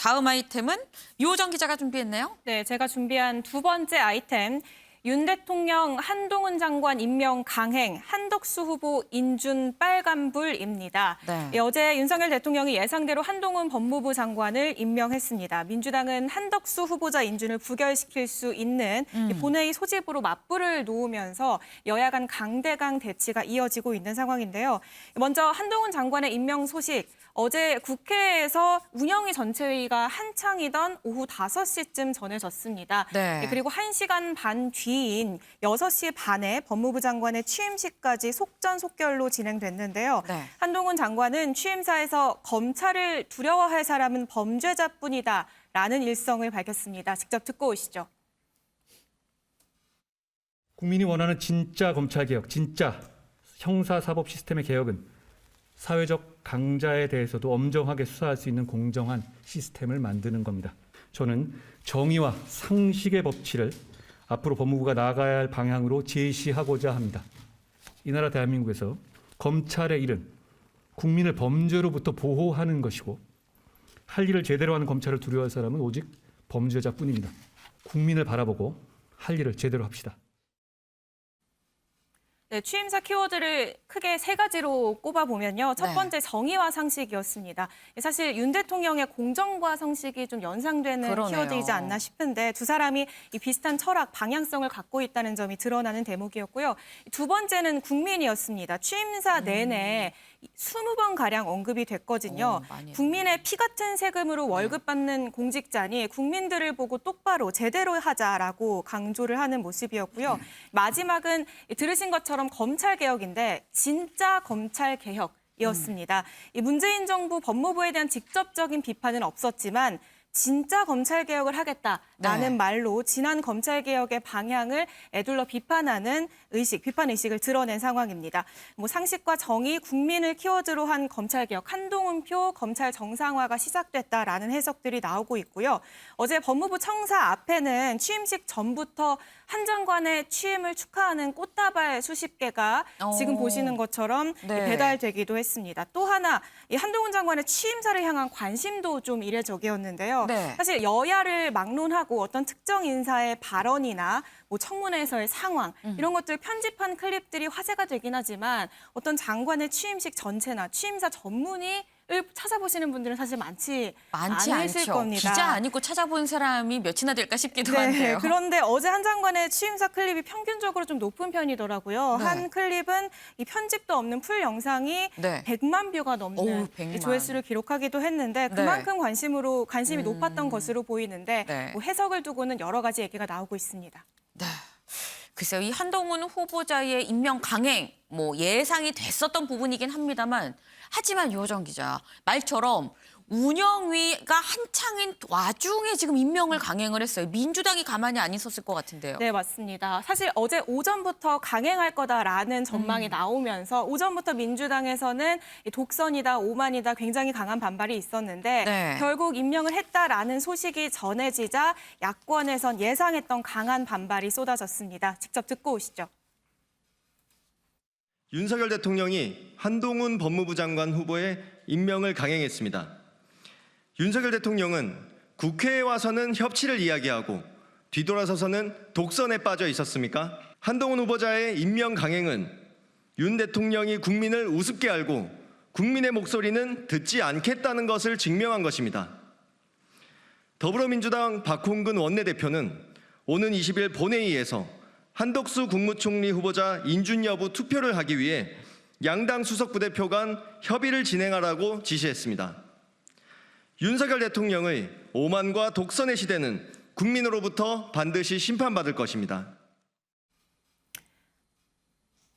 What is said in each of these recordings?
다음 아이템은 유호정 기자가 준비했네요. 네, 제가 준비한 두 번째 아이템. 윤 대통령 한동훈 장관 임명 강행, 한덕수 후보 인준 빨간불입니다. 네. 어제 윤석열 대통령이 예상대로 한동훈 법무부 장관을 임명했습니다. 민주당은 한덕수 후보자 인준을 부결시킬 수 있는 본회의 소집으로 맞불을 놓으면서 여야 간 강대강 대치가 이어지고 있는 상황인데요. 먼저 한동훈 장관의 임명 소식. 어제 국회에서 운영위 전체회의가 한창이던 오후 5시쯤 전해졌습니다. 네. 그리고 1시간 반 뒤인 6시 반에 법무부 장관의 취임식까지 속전속결로 진행됐는데요. 네. 한동훈 장관은 취임사에서 검찰을 두려워할 사람은 범죄자뿐이다라는 일성을 밝혔습니다. 직접 듣고 오시죠. 국민이 원하는 진짜 검찰개혁, 진짜 형사사법 시스템의 개혁은 사회적 강자에 대해서도 엄정하게 수사할 수 있는 공정한 시스템을 만드는 겁니다. 저는 정의와 상식의 법치를 앞으로 법무부가 나아가야 할 방향으로 제시하고자 합니다. 이 나라 대한민국에서 검찰의 일은 국민을 범죄로부터 보호하는 것이고 할 일을 제대로 하는 검찰을 두려워할 사람은 오직 범죄자뿐입니다. 국민을 바라보고 할 일을 제대로 합시다. 네, 취임사 키워드를 크게 세 가지로 꼽아보면요. 첫 번째 정의와 상식이었습니다. 사실 윤 대통령의 공정과 상식이 좀 연상되는 그러네요. 키워드이지 않나 싶은데 두 사람이 이 비슷한 철학, 방향성을 갖고 있다는 점이 드러나는 대목이었고요. 두 번째는 국민이었습니다. 취임사 내내 20번가량 언급이 됐거든요. 국민의 피 같은 세금으로 월급 받는 공직자니 국민들을 보고 똑바로 제대로 하자라고 강조를 하는 모습이었고요. 마지막은 들으신 것처럼 검찰개혁인데 진짜 검찰개혁이었습니다. 이 문재인 정부 법무부에 대한 직접적인 비판은 없었지만 진짜 검찰개혁을 하겠다라는 말로 지난 검찰개혁의 방향을 애둘러 비판하는 비판의식을 드러낸 상황입니다. 상식과 정의, 국민을 키워드로 한 검찰개혁, 한동훈표 검찰 정상화가 시작됐다라는 해석들이 나오고 있고요. 어제 법무부 청사 앞에는 취임식 전부터 한 장관의 취임을 축하하는 꽃다발 수십 개가 지금 보시는 것처럼 배달되기도 했습니다. 또 하나, 이 한동훈 장관의 취임사를 향한 관심도 좀 이례적이었는데요. 네. 사실 여야를 막론하고 어떤 특정 인사의 발언이나 청문회에서의 상황 이런 것들 편집한 클립들이 화제가 되긴 하지만 어떤 장관의 취임식 전체나 취임사 전문의를 찾아보시는 분들은 사실 많지 않으실 않죠. 겁니다. 기자 안 읽고 찾아본 사람이 몇이나 될까 싶기도 한데요. 그런데 어제 한 장관의 취임사 클립이 평균적으로 좀 높은 편이더라고요. 네. 한 클립은 이 편집도 없는 풀 영상이 100만 뷰가 넘는 100만. 조회수를 기록하기도 했는데 그만큼 관심이 높았던 것으로 보이는데 해석을 두고는 여러 가지 얘기가 나오고 있습니다. 네. 글쎄요, 이 한동훈 후보자의 임명 강행, 예상이 됐었던 부분이긴 합니다만, 하지만 유호정 기자, 말처럼 운영위가 한창인 와중에 지금 임명을 강행을 했어요. 민주당이 가만히 안 있었을 것 같은데요. 네, 맞습니다. 사실 어제 오전부터 강행할 거다라는 전망이 나오면서 오전부터 민주당에서는 독선이다, 오만이다 굉장히 강한 반발이 있었는데 결국 임명을 했다라는 소식이 전해지자 야권에선 예상했던 강한 반발이 쏟아졌습니다. 직접 듣고 오시죠. 윤석열 대통령이 한동훈 법무부 장관 후보의 임명을 강행했습니다. 윤석열 대통령은 국회에 와서는 협치를 이야기하고 뒤돌아서서는 독선에 빠져 있었습니까? 한동훈 후보자의 임명 강행은 윤 대통령이 국민을 우습게 알고 국민의 목소리는 듣지 않겠다는 것을 증명한 것입니다. 더불어민주당 박홍근 원내대표는 오는 20일 본회의에서 한덕수 국무총리 후보자 인준 여부 투표를 하기 위해 양당 수석부대표 간 협의를 진행하라고 지시했습니다. 윤석열 대통령의 오만과 독선의 시대는 국민으로부터 반드시 심판받을 것입니다.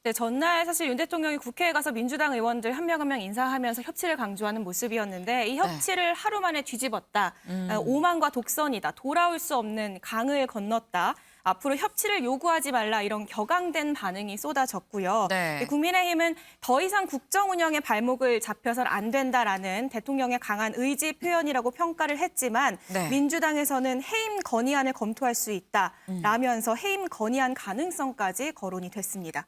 네, 전날 사실 윤 대통령이 국회에 가서 민주당 의원들 한 명 한 명 인사하면서 협치를 강조하는 모습이었는데 이 협치를 하루 만에 뒤집었다. 오만과 독선이다. 돌아올 수 없는 강을 건넜다. 앞으로 협치를 요구하지 말라 이런 격앙된 반응이 쏟아졌고요. 국민의힘은 더 이상 국정 운영의 발목을 잡혀선 안 된다라는 대통령의 강한 의지 표현이라고 평가를 했지만 민주당에서는 해임 건의안을 검토할 수 있다라면서 해임 건의안 가능성까지 거론이 됐습니다.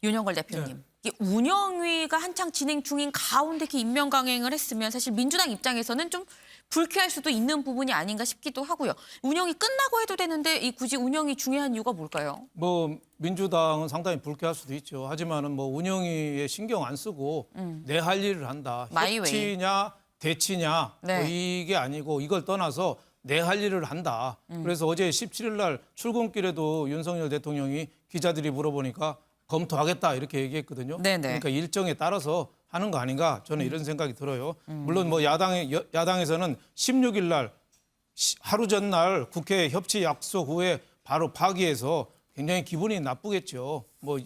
윤영걸 대표님, 이 운영위가 한창 진행 중인 가운데 이렇게 임명 강행을 했으면 사실 민주당 입장에서는 좀 불쾌할 수도 있는 부분이 아닌가 싶기도 하고요. 운영이 끝나고 해도 되는데 이 굳이 운영이 중요한 이유가 뭘까요? 뭐 민주당은 상당히 불쾌할 수도 있죠. 하지만은 뭐 운영위에 신경 안 쓰고 내 할 일을 한다. 마이웨이. 협치냐 대치냐 네. 뭐 이게 아니고 이걸 떠나서 내 할 일을 한다. 그래서 어제 17일 날 출근길에도 윤석열 대통령이 기자들이 물어보니까 검토하겠다 이렇게 얘기했거든요. 네네. 그러니까 일정에 따라서 하는 거 아닌가 저는 이런 생각이 들어요. 물론 뭐 야당에서는 16일 날 하루 전날 국회 협치 약속 후에 바로 파기해서 굉장히 기분이 나쁘겠죠. 뭐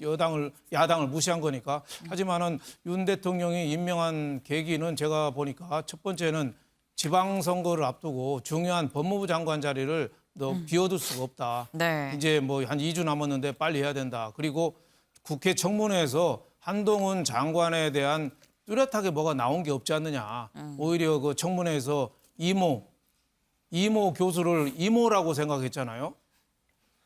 야당을 무시한 거니까. 하지만은 윤 대통령이 임명한 계기는 제가 보니까 첫 번째는 지방선거를 앞두고 중요한 법무부 장관 자리를 비워둘 수가 없다. 네. 이제 뭐 한 2주 남았는데 빨리 해야 된다. 그리고 국회 청문회에서 한동훈 장관에 대한 뚜렷하게 뭐가 나온 게 없지 않느냐. 오히려 그 청문회에서 이모 교수를 이모라고 생각했잖아요.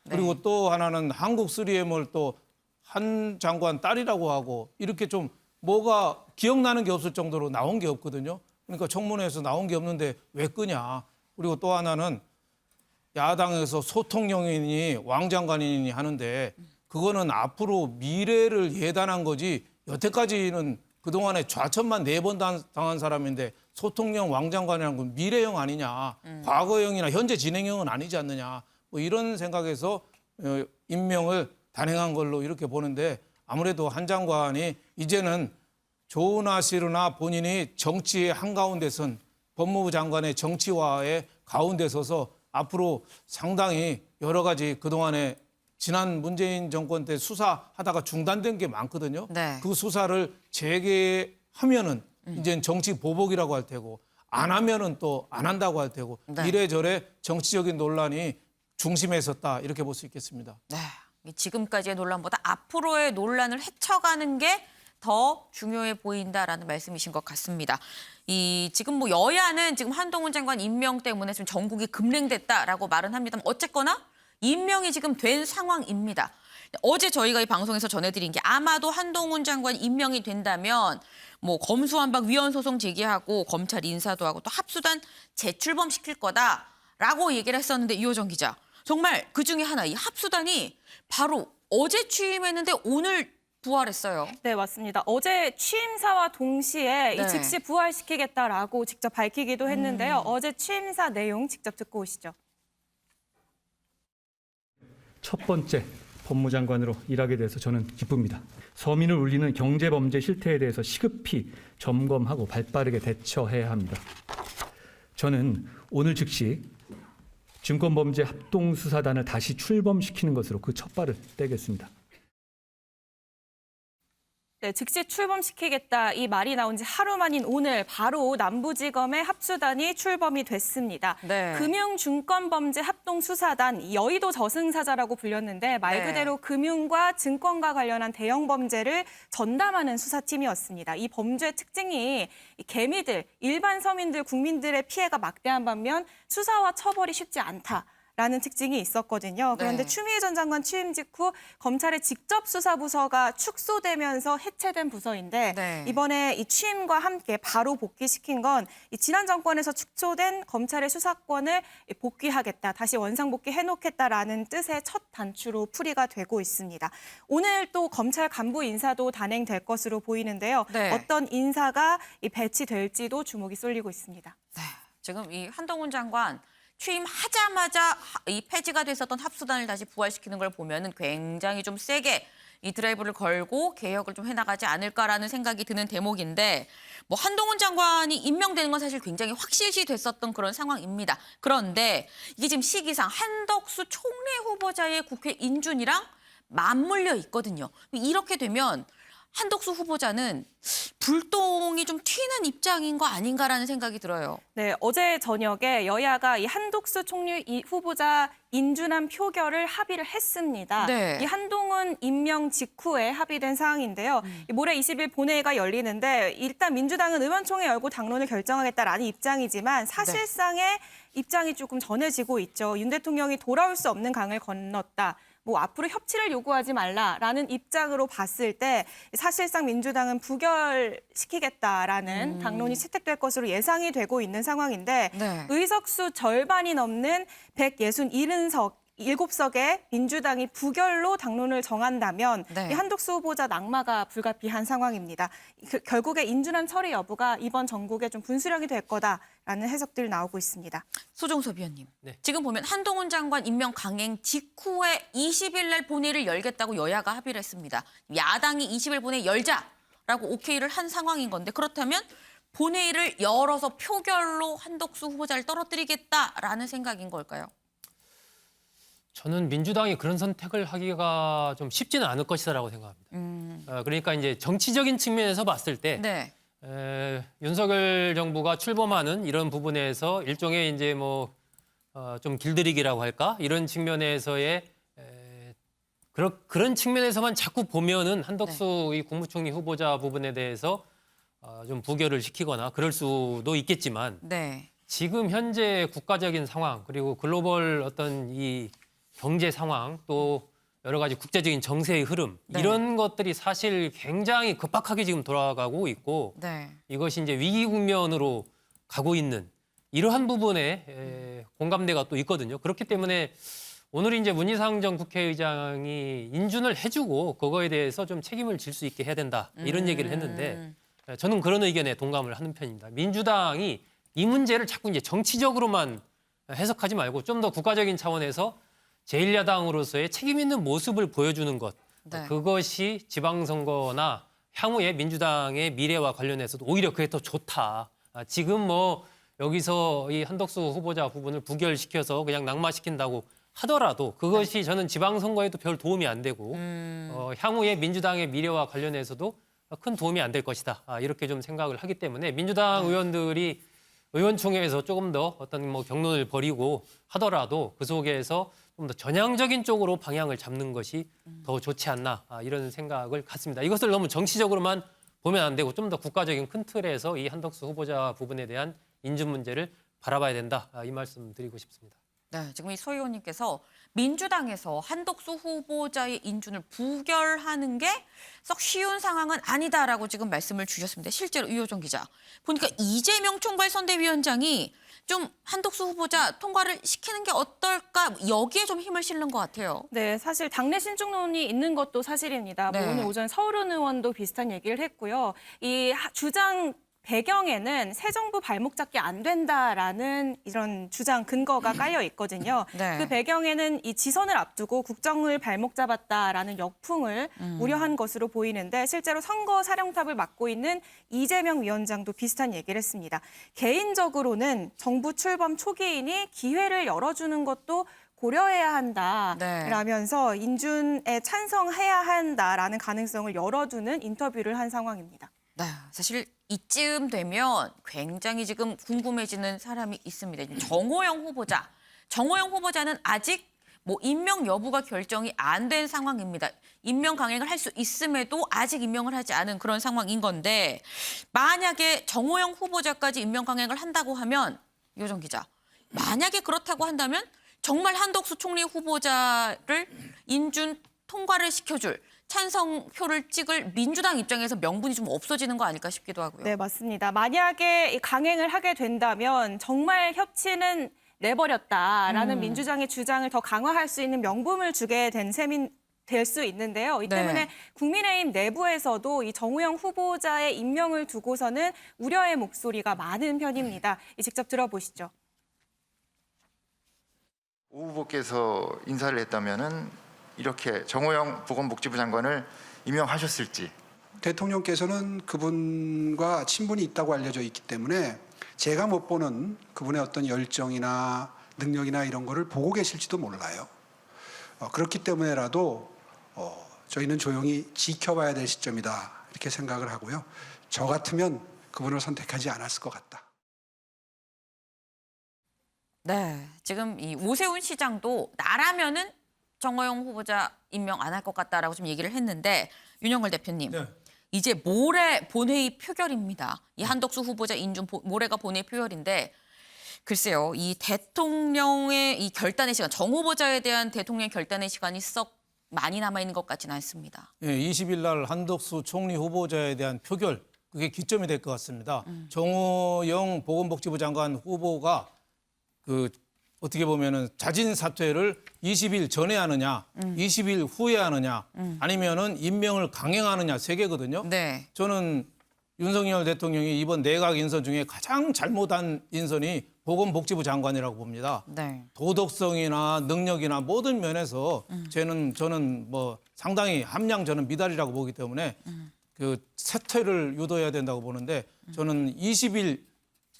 그리고 또 하나는 한국 3M을 또 한 장관 딸이라고 하고 이렇게 좀 뭐가 기억나는 게 없을 정도로 나온 게 없거든요. 그러니까 청문회에서 나온 게 없는데 왜 끄냐. 그리고 또 하나는 야당에서 소통령이니 왕장관이니 하는데 그거는 앞으로 미래를 예단한 거지 여태까지는 그동안에 좌천만 4번 당한 사람인데 소통령 왕장관이라는 건 미래형 아니냐. 과거형이나 현재 진행형은 아니지 않느냐. 뭐 이런 생각에서 임명을 단행한 걸로 이렇게 보는데 아무래도 한 장관이 이제는 좋으나 싫으나 본인이 정치의 한가운데 선 법무부 장관의 정치화의 가운데 서서 앞으로 상당히 여러 가지 그동안에 지난 문재인 정권 때 수사하다가 중단된 게 많거든요. 네. 그 수사를 재개하면은 이제는 정치 보복이라고 할 테고 안 하면은 또 안 한다고 할 테고 네. 이래저래 정치적인 논란이 중심에 섰다 이렇게 볼 수 있겠습니다. 네. 이 지금까지의 논란보다 앞으로의 논란을 헤쳐가는 게 더 중요해 보인다라는 말씀이신 것 같습니다. 지금 뭐 여야는 지금 한동훈 장관 임명 때문에 지금 전국이 급냉됐다라고 말은 합니다만 어쨌거나 임명이 지금 된 상황입니다. 어제 저희가 이 방송에서 전해드린 게 아마도 한동훈 장관 임명이 된다면 뭐 검수완박 위헌 소송 제기하고 검찰 인사도 하고 또 합수단 재출범시킬 거다라고 얘기를 했었는데 이호정 기자 정말 그중에 하나 이 합수단이 바로 어제 취임했는데 오늘 부활했어요. 네, 맞습니다. 어제 취임사와 동시에 네. 이 즉시 부활시키겠다라고 직접 밝히기도 했는데요. 어제 취임사 내용 직접 듣고 오시죠. 첫 번째 법무장관으로 일하게 돼서 저는 기쁩니다. 서민을 울리는 경제범죄 실태에 대해서 시급히 점검하고 발빠르게 대처해야 합니다. 저는 오늘 즉시 증권범죄 합동수사단을 다시 출범시키는 것으로 그 첫 발을 떼겠습니다. 네, 즉시 출범시키겠다 이 말이 나온 지 하루 만인 오늘 바로 남부지검의 합수단이 출범이 됐습니다. 네. 금융증권범죄 합동수사단, 여의도 저승사자라고 불렸는데 말 네. 그대로 금융과 증권과 관련한 대형 범죄를 전담하는 수사팀이었습니다. 이 범죄 특징이 이 개미들, 일반 서민들, 국민들의 피해가 막대한 반면 수사와 처벌이 쉽지 않다. 라는 특징이 있었거든요. 그런데 네. 추미애 전 장관 취임 직후 검찰의 직접 수사 부서가 축소되면서 해체된 부서인데 네. 이번에 이 취임과 함께 바로 복귀시킨 건 이 지난 정권에서 축소된 검찰의 수사권을 복귀하겠다, 다시 원상복귀 해놓겠다라는 뜻의 첫 단추로 풀이가 되고 있습니다. 오늘 또 검찰 간부 인사도 단행될 것으로 보이는데요. 네. 어떤 인사가 배치될지도 주목이 쏠리고 있습니다. 네. 지금 이 한동훈 장관 취임하자마자 이 폐지가 됐었던 합수단을 다시 부활시키는 걸 보면은 굉장히 좀 세게 이 드라이브를 걸고 개혁을 좀 해나가지 않을까라는 생각이 드는 대목인데 뭐 한동훈 장관이 임명되는 건 사실 굉장히 확실시 됐었던 그런 상황입니다. 그런데 이게 지금 시기상 한덕수 총리 후보자의 국회 인준이랑 맞물려 있거든요. 이렇게 되면 한덕수 후보자는 불똥이 좀 튀는 입장인 거 아닌가라는 생각이 들어요. 네, 어제 저녁에 여야가 이 한덕수 총리 후보자 인준안 표결을 합의를 했습니다. 네. 이 한동훈 임명 직후에 합의된 사항인데요. 이 모레 20일 본회의가 열리는데 일단 민주당은 의원총회 열고 당론을 결정하겠다라는 입장이지만 사실상의 입장이 조금 전해지고 있죠. 윤 대통령이 돌아올 수 없는 강을 건넜다. 뭐 앞으로 협치를 요구하지 말라라는 입장으로 봤을 때 사실상 민주당은 부결시키겠다라는 당론이 채택될 것으로 예상이 되고 있는 상황인데 네. 의석수 절반이 넘는 167석의 민주당이 부결로 당론을 정한다면 네. 이 한독수 후보자 낙마가 불가피한 상황입니다. 결국에 인준안 처리 여부가 이번 전국에 좀 분수령이 될 거다라는 해석들이 나오고 있습니다. 소종섭 위원님. 네. 지금 보면 한동훈 장관 임명 강행 직후에 20일 날 본회의를 열겠다고 여야가 합의를 했습니다. 야당이 20일 본회의 열자라고 오케이를 한 상황인 건데 그렇다면 본회의를 열어서 표결로 한덕수 후보자를 떨어뜨리겠다라는 생각인 걸까요? 저는 민주당이 그런 선택을 하기가 좀 쉽지는 않을 것이다라고 생각합니다. 그러니까 이제 정치적인 측면에서 봤을 때 네. 윤석열 정부가 출범하는 이런 부분에서 일종의 이제 뭐 좀 길들이기라고 할까 이런 측면에서의 그런 측면에서만 자꾸 보면은 한덕수 이 국무총리 후보자 부분에 대해서 좀 부결을 시키거나 그럴 수도 있겠지만 네. 지금 현재 국가적인 상황 그리고 글로벌 어떤 이 경제 상황 또 여러 가지 국제적인 정세의 흐름 네. 이런 것들이 사실 굉장히 급박하게 지금 돌아가고 있고 네. 이것이 이제 위기 국면으로 가고 있는 이러한 부분에 공감대가 또 있거든요. 그렇기 때문에 오늘 이제 문희상 전 국회의장이 인준을 해주고 그거에 대해서 좀 책임을 질 수 있게 해야 된다 이런 얘기를 했는데 저는 그런 의견에 동감을 하는 편입니다. 민주당이 이 문제를 자꾸 이제 정치적으로만 해석하지 말고 좀 더 국가적인 차원에서 제1야당으로서의 책임 있는 모습을 보여주는 것. 네. 그것이 지방선거나 향후의 민주당의 미래와 관련해서도 오히려 그게 더 좋다. 지금 뭐 여기서 이 한덕수 후보자 부분을 부결시켜서 그냥 낙마시킨다고 하더라도 그것이 저는 지방선거에도 별 도움이 안 되고 향후의 민주당의 미래와 관련해서도 큰 도움이 안 될 것이다. 이렇게 좀 생각을 하기 때문에 민주당 의원들이 의원총회에서 조금 더 어떤 뭐 경론을 벌이고 하더라도 그 속에서 좀 더 전향적인 쪽으로 방향을 잡는 것이 더 좋지 않나 이런 생각을 갖습니다. 이것을 너무 정치적으로만 보면 안 되고 좀 더 국가적인 큰 틀에서 이 한덕수 후보자 부분에 대한 인준 문제를 바라봐야 된다. 이 말씀 드리고 싶습니다. 네, 지금 이 소 의원님께서 민주당에서 한덕수 후보자의 인준을 부결하는 게 썩 쉬운 상황은 아니다라고 지금 말씀을 주셨습니다. 실제로 이호정 기자 보니까 이재명 총괄선대위원장이 좀 한덕수 후보자 통과를 시키는 게 어떨까 여기에 좀 힘을 실는 것 같아요. 네, 사실 당내 신중론이 있는 것도 사실입니다. 네. 뭐 오늘 오전 서울은 의원도 비슷한 얘기를 했고요. 이 주장 배경에는 새 정부 발목 잡기 안 된다라는 이런 주장 근거가 깔려 있거든요. 네. 그 배경에는 이 지선을 앞두고 국정을 발목 잡았다라는 역풍을 우려한 것으로 보이는데 실제로 선거 사령탑을 맡고 있는 이재명 위원장도 비슷한 얘기를 했습니다. 개인적으로는 정부 출범 초기이니 기회를 열어주는 것도 고려해야 한다라면서 인준에 찬성해야 한다라는 가능성을 열어두는 인터뷰를 한 상황입니다. 네, 사실 이쯤 되면 굉장히 지금 궁금해지는 사람이 있습니다. 정호영 후보자. 정호영 후보자는 아직 뭐 임명 여부가 결정이 안 된 상황입니다. 임명 강행을 할 수 있음에도 아직 임명을 하지 않은 그런 상황인 건데 만약에 정호영 후보자까지 임명 강행을 한다고 하면 이호정 기자, 만약에 그렇다고 한다면 정말 한덕수 총리 후보자를 인준 통과를 시켜줄 찬성표를 찍을 민주당 입장에서 명분이 좀 없어지는 거 아닐까 싶기도 하고요. 네, 맞습니다. 만약에 강행을 하게 된다면 정말 협치는 내버렸다라는 민주당의 주장을 더 강화할 수 있는 명분을 주게 된 셈인 될 수 있는데요. 이 때문에 네. 국민의힘 내부에서도 이 정우영 후보자의 임명을 두고서는 우려의 목소리가 많은 편입니다. 직접 들어보시죠. 오 후보께서 인사를 했다면은 이렇게 정호영 보건복지부 장관을 임명하셨을지. 대통령께서는 그분과 친분이 있다고 알려져 있기 때문에 제가 못 보는 그분의 어떤 열정이나 능력이나 이런 거를 보고 계실지도 몰라요. 그렇기 때문에라도 저희는 조용히 지켜봐야 될 시점이다 이렇게 생각을 하고요. 저 같으면 그분을 선택하지 않았을 것 같다. 네, 지금 이 오세훈 시장도 나라면은 정호영 후보자 임명 안 할 것 같다라고 좀 얘기를 했는데 윤영걸 대표님, 네. 이제 모레 본회의 표결입니다. 이 한덕수 후보자 인준 모레가 본회의 표결인데 글쎄요, 이 대통령의 이 결단의 시간, 정 후보자에 대한 대통령 결단의 시간이 썩 많이 남아 있는 것 같지는 않습니다. 예, 20일 날 한덕수 총리 후보자에 대한 표결, 그게 기점이 될 것 같습니다. 정호영 보건복지부 장관 후보가 어떻게 보면은 자진 사퇴를 20일 전에 하느냐, 20일 후에 하느냐, 아니면은 임명을 강행하느냐 세 개거든요. 네. 저는 윤석열 대통령이 이번 내각 인선 중에 가장 잘못한 인선이 보건복지부 장관이라고 봅니다. 네. 도덕성이나 능력이나 모든 면에서 저는 뭐 상당히 함량 저는 미달이라고 보기 때문에 그 사퇴를 유도해야 된다고 보는데 저는 20일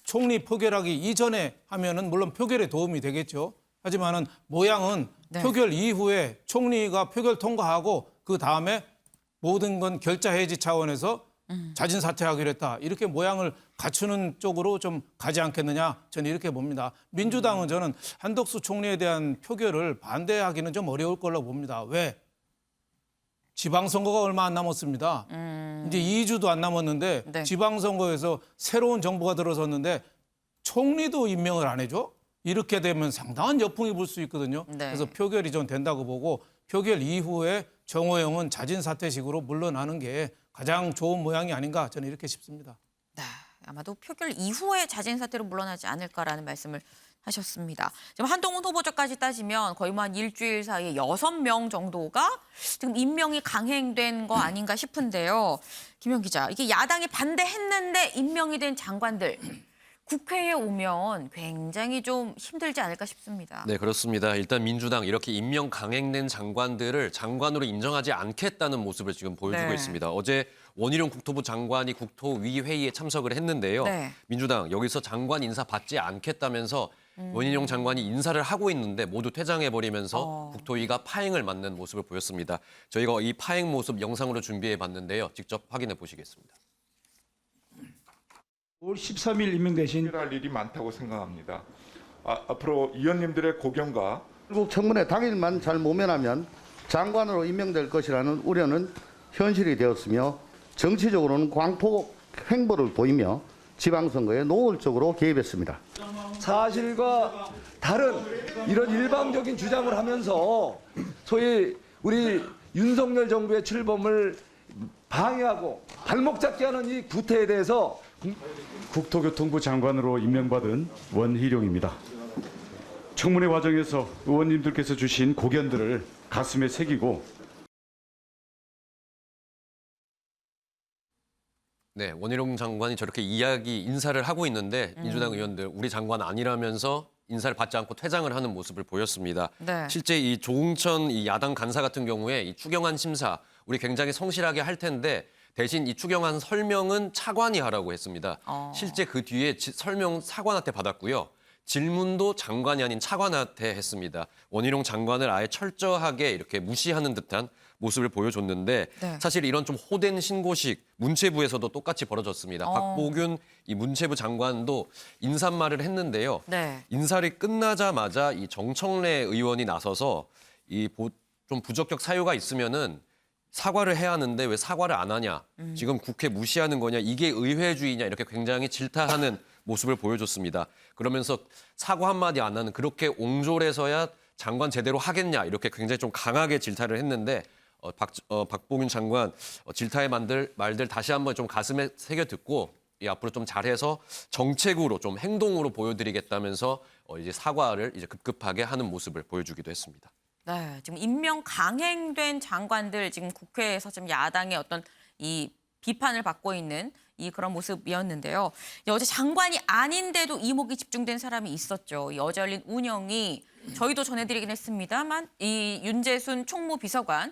총리 표결하기 이전에 하면은 물론 표결에 도움이 되겠죠. 하지만은 모양은 네. 표결 이후에 총리가 표결 통과하고 그 다음에 모든 건 결자 해지 차원에서 자진 사퇴하기로 했다. 이렇게 모양을 갖추는 쪽으로 좀 가지 않겠느냐. 저는 이렇게 봅니다. 민주당은 저는 한덕수 총리에 대한 표결을 반대하기는 좀 어려울 걸로 봅니다. 왜? 지방선거가 얼마 안 남았습니다. 이제 2주도 안 남았는데 네. 지방선거에서 새로운 정부가 들어섰는데 총리도 임명을 안 해줘? 이렇게 되면 상당한 여풍이 불 수 있거든요. 네. 그래서 표결이 좀 된다고 보고 표결 이후에 정호영은 자진 사퇴식으로 물러나는 게 가장 좋은 모양이 아닌가 저는 이렇게 싶습니다. 네, 아마도 표결 이후에 자진 사퇴로 물러나지 않을까라는 말씀을 하셨습니다. 지금 한동훈 후보자까지 따지면 거의 뭐 한 일주일 사이에 6명 정도가 지금 임명이 강행된 거 아닌가 싶은데요. 김현 기자, 이게 야당이 반대했는데 임명이 된 장관들 국회에 오면 굉장히 좀 힘들지 않을까 싶습니다. 네, 그렇습니다. 일단 민주당 이렇게 임명 강행된 장관들을 장관으로 인정하지 않겠다는 모습을 지금 보여주고 네. 있습니다. 어제 원희룡 국토부 장관이 국토위 회의에 참석을 했는데요. 네. 민주당 여기서 장관 인사 받지 않겠다면서 원희룡 장관이 인사를 하고 있는데 모두 퇴장해버리면서 국토위가 파행을 맞는 모습을 보였습니다. 저희가 이 파행 모습 영상으로 준비해봤는데요. 직접 확인해 보시겠습니다. 5월 13일 임명되신 할 일이 많다고 생각합니다. 앞으로 위원님들의 고견과 결국 청문회 당일만 잘 모면하면 장관으로 임명될 것이라는 우려는 현실이 되었으며 정치적으로는 광폭 횡보를 보이며 지방선거에 노골적으로 개입했습니다. 사실과 다른 이런 일방적인 주장을 하면서 소위 우리 윤석열 정부의 출범을 방해하고 발목 잡게 하는 이 구태에 대해서 국토교통부 장관으로 임명받은 원희룡입니다. 청문회 과정에서 의원님들께서 주신 고견들을 가슴에 새기고 네, 원희룡 장관이 저렇게 인사를 하고 있는데 민주당 의원들 우리 장관 아니라면서 인사를 받지 않고 퇴장을 하는 모습을 보였습니다. 네. 실제 이 조응천 이 야당 간사 같은 경우에 이 추경안 심사 우리 굉장히 성실하게 할 텐데 대신 이 추경안 설명은 차관이 하라고 했습니다. 실제 그 뒤에 설명 차관한테 받았고요. 질문도 장관이 아닌 차관한테 했습니다. 원희룡 장관을 아예 철저하게 이렇게 무시하는 듯한 모습을 보여줬는데 네. 사실 이런 좀 호된 신고식 문체부에서도 똑같이 벌어졌습니다. 박보균 이 문체부 장관도 인사말을 했는데요. 네. 인사를 끝나자마자 이 정청래 의원이 나서서 좀 부적격 사유가 있으면은 사과를 해야 하는데 왜 사과를 안 하냐. 지금 국회 무시하는 거냐. 이게 의회주의냐. 이렇게 굉장히 질타하는 모습을 보여줬습니다. 그러면서 사과 한마디 안 하는 그렇게 옹졸해서야 장관 제대로 하겠냐. 이렇게 굉장히 좀 강하게 질타를 했는데 박보균 장관 질타의 말들 다시 한번 좀 가슴에 새겨 듣고 앞으로 좀 잘해서 정책으로 좀 행동으로 보여드리겠다면서 이제 사과를 이제 급급하게 하는 모습을 보여주기도 했습니다. 네, 지금 임명 강행된 장관들 지금 국회에서 지금 야당의 어떤 이 비판을 받고 있는 이 그런 모습이었는데요. 어제 장관이 아닌데도 이목이 집중된 사람이 있었죠. 이 어제 열린 운영이 저희도 전해드리긴 했습니다만 이 윤재순 총무비서관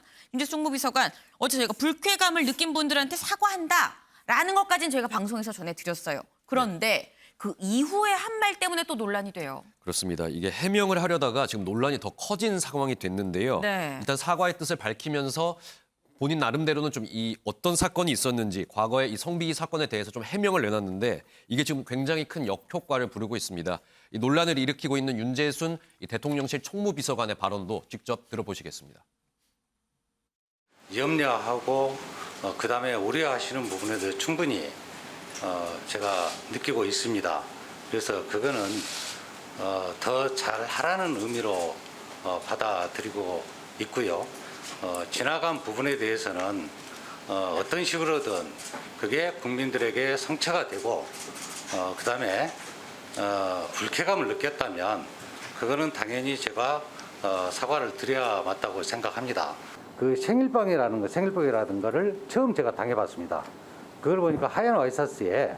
어제 저희가 불쾌감을 느낀 분들한테 사과한다라는 것까지는 저희가 방송에서 전해드렸어요. 그런데 그 이후에 한 말 때문에 또 논란이 돼요. 그렇습니다. 이게 해명을 하려다가 지금 논란이 더 커진 상황이 됐는데요. 네. 일단 사과의 뜻을 밝히면서 본인 나름대로는 좀 어떤 사건이 있었는지 과거에 이 성비위 사건에 대해서 좀 해명을 내놨는데 이게 지금 굉장히 큰 역효과를 부르고 있습니다. 이 논란을 일으키고 있는 윤재순 대통령실 총무비서관의 발언도 직접 들어보시겠습니다. 염려하고 그다음에 우려하시는 부분에 대해서 충분히 제가 느끼고 있습니다. 그래서 그거는 더 잘하라는 의미로 받아들이고 있고요. 지나간 부분에 대해서는 어떤 식으로든 그게 국민들에게 성취가 되고 그다음에 불쾌감을 느꼈다면 그거는 당연히 제가 사과를 드려야 맞다고 생각합니다. 그 생일빵이라는 거를 처음 제가 당해봤습니다. 그걸 보니까 하얀 와이셔츠에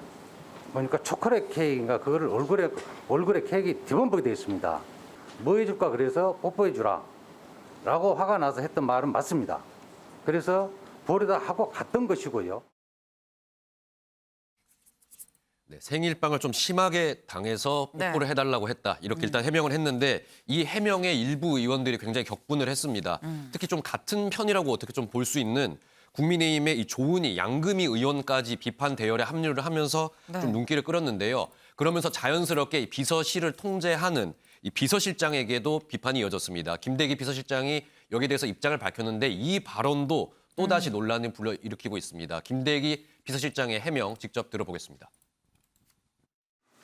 보니까 초콜릿 케이크인가 그거를 얼굴에 케이크 뒤범벅이 되어 있습니다. 뭐 해줄까 그래서 뽀뽀해 주라 라고 화가 나서 했던 말은 맞습니다. 그래서 버리다 하고 갔던 것이고요. 네, 생일빵을 좀 심하게 당해서 뽀뽀를 해달라고 했다. 이렇게 일단 해명을 했는데 이 해명에 일부 의원들이 굉장히 격분을 했습니다. 특히 좀 같은 편이라고 어떻게 좀 볼 수 있는 국민의힘의 이 조은희, 양금희 의원까지 비판 대열에 합류를 하면서 좀 눈길을 끌었는데요. 그러면서 자연스럽게 이 비서실을 통제하는 이 비서실장에게도 비판이 이어졌습니다. 김대기 비서실장이 여기에 대해서 입장을 밝혔는데 이 발언도 또다시 논란을 불러일으키고 있습니다. 김대기 비서실장의 해명 직접 들어보겠습니다.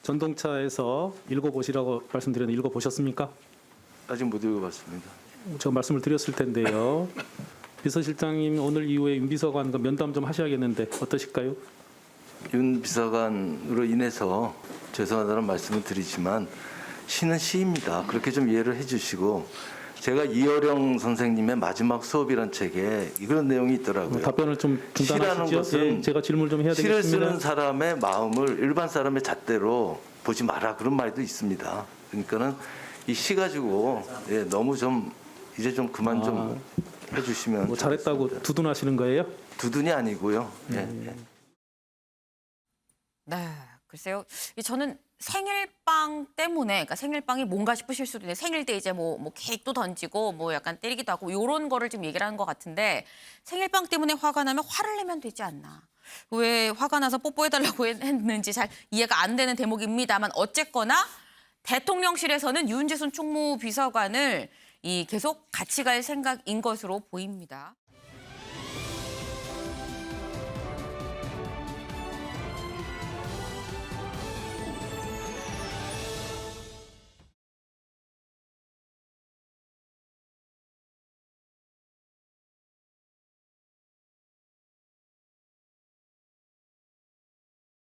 전동차에서 읽어보시라고 말씀드렸는데 읽어보셨습니까? 아직 못 읽어봤습니다. 제가 말씀을 드렸을 텐데요. 비서실장님 오늘 이후에 윤 비서관과 면담 좀 하셔야겠는데 어떠실까요? 윤 비서관으로 인해서 죄송하다는 말씀을 드리지만 시는 시입니다. 그렇게 좀 이해를 해주시고 제가 이어령 선생님의 마지막 수업이란 책에 이런 내용이 있더라고요. 답변을 좀 중단하시죠. 시라는 것은 제가 질문 좀 해야 시를 되겠습니다. 쓰는 사람의 마음을 일반 사람의 잣대로 보지 마라 그런 말도 있습니다. 그러니까는 이 시 가지고 너무 좀 이제 좀 그만 좀 해주시면 뭐 잘했다고 두둔하시는 거예요? 두둔이 아니고요. 네, 글쎄요. 저는 생일빵 때문에, 그러니까 생일빵이 뭔가 싶으실 수도 있는데 생일 때 이제 뭐 케이크도 던지고 뭐 약간 때리기도 하고 이런 거를 좀 얘기를 하는 것 같은데 생일빵 때문에 화가 나면 화를 내면 되지 않나. 왜 화가 나서 뽀뽀해달라고 했는지 잘 이해가 안 되는 대목입니다만 어쨌거나 대통령실에서는 윤재순 총무비서관을 계속 같이 갈 생각인 것으로 보입니다.